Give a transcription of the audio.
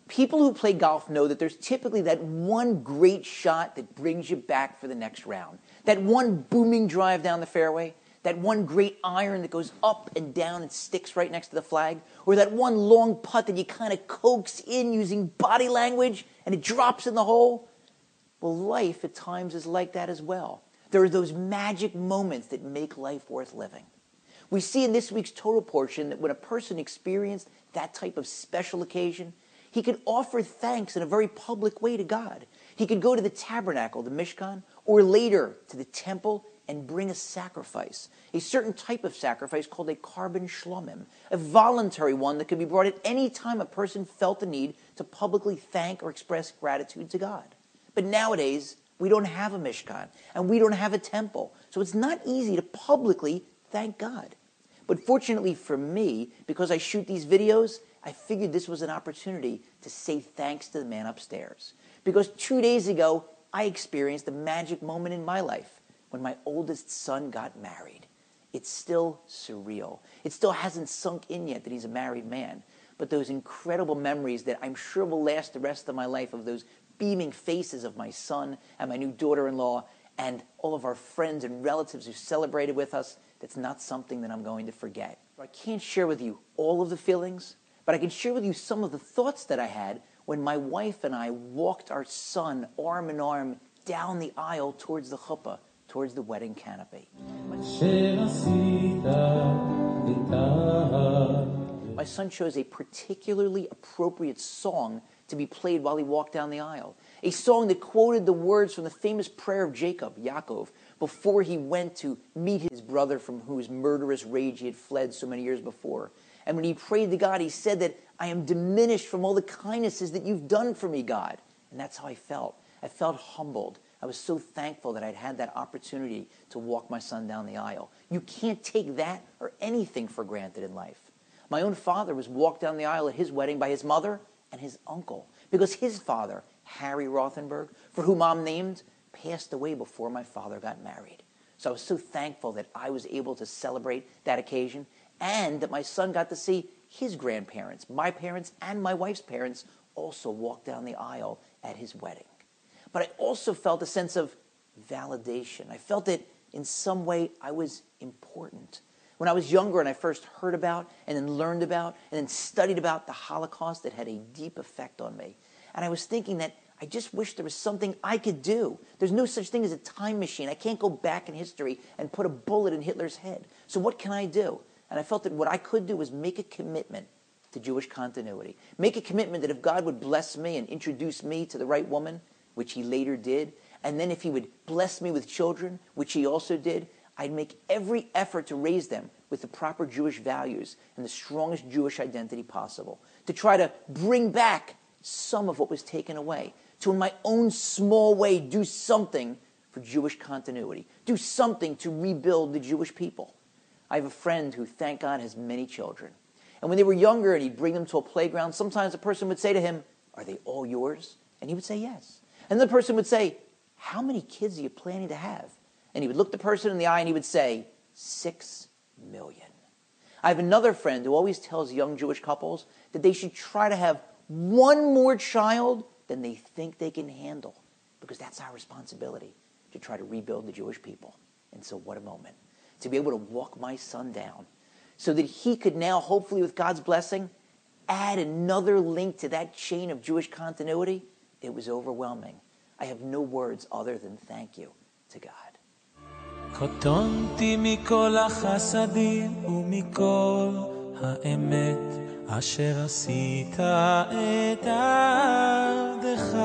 People who play golf know that there's typically that one great shot that brings you back for the next round. That one booming drive down the fairway. That one great iron that goes up and down and sticks right next to the flag. Or that one long putt that you kind of coax in using body language and it drops in the hole. Well, life at times is like that as well. There are those magic moments that make life worth living. We see in this week's Torah portion that when a person experienced that type of special occasion, he could offer thanks in a very public way to God. He could go to the tabernacle, the Mishkan, or later to the temple and bring a sacrifice, a certain type of sacrifice called a carbon shlomim, a voluntary one that could be brought at any time a person felt the need to publicly thank or express gratitude to God. But nowadays, we don't have a Mishkan, and we don't have a temple, so it's not easy to publicly thank God. But fortunately for me, because I shoot these videos, I figured this was an opportunity to say thanks to the man upstairs. Because 2 days ago, I experienced a magic moment in my life when my oldest son got married. It's still surreal. It still hasn't sunk in yet that he's a married man. But those incredible memories that I'm sure will last the rest of my life of those beaming faces of my son and my new daughter-in-law and all of our friends and relatives who celebrated with us, that's not something that I'm going to forget. I can't share with you all of the feelings, but I can share with you some of the thoughts that I had when my wife and I walked our son arm in arm down the aisle towards the chuppah, towards the wedding canopy. My son chose a particularly appropriate song to be played while he walked down the aisle. A song that quoted the words from the famous prayer of Jacob, Yaakov, before he went to meet his brother from whose murderous rage he had fled so many years before. And when he prayed to God, he said that, I am diminished from all the kindnesses that you've done for me, God. And that's how I felt. I felt humbled. I was so thankful that I'd had that opportunity to walk my son down the aisle. You can't take that or anything for granted in life. My own father was walked down the aisle at his wedding by his mother and his uncle, because his father, Harry Rothenberg, for whom I'm named, passed away before my father got married. So I was so thankful that I was able to celebrate that occasion and that my son got to see his grandparents, my parents and my wife's parents, also walk down the aisle at his wedding. But I also felt a sense of validation. I felt that in some way I was important. When I was younger and I first heard about and then learned about and then studied about the Holocaust, it had a deep effect on me. And I was thinking that I just wish there was something I could do. There's no such thing as a time machine. I can't go back in history and put a bullet in Hitler's head. So what can I do? And I felt that what I could do was make a commitment to Jewish continuity. Make a commitment that if God would bless me and introduce me to the right woman, which he later did, and then if he would bless me with children, which he also did, I'd make every effort to raise them with the proper Jewish values and the strongest Jewish identity possible, to try to bring back some of what was taken away, to in my own small way do something for Jewish continuity, do something to rebuild the Jewish people. I have a friend who, thank God, has many children. And when they were younger and he'd bring them to a playground, sometimes a person would say to him, "Are they all yours?" And he would say yes. And the person would say, "How many kids are you planning to have?" And he would look the person in the eye and he would say, 6 million. I have another friend who always tells young Jewish couples that they should try to have one more child than they think they can handle, because that's our responsibility, to try to rebuild the Jewish people. And so what a moment to be able to walk my son down so that he could now, hopefully with God's blessing, add another link to that chain of Jewish continuity. It was overwhelming. I have no words other than thank you to God. קטונתי מכל החסדים ומכל האמת אשר עשית את עבדך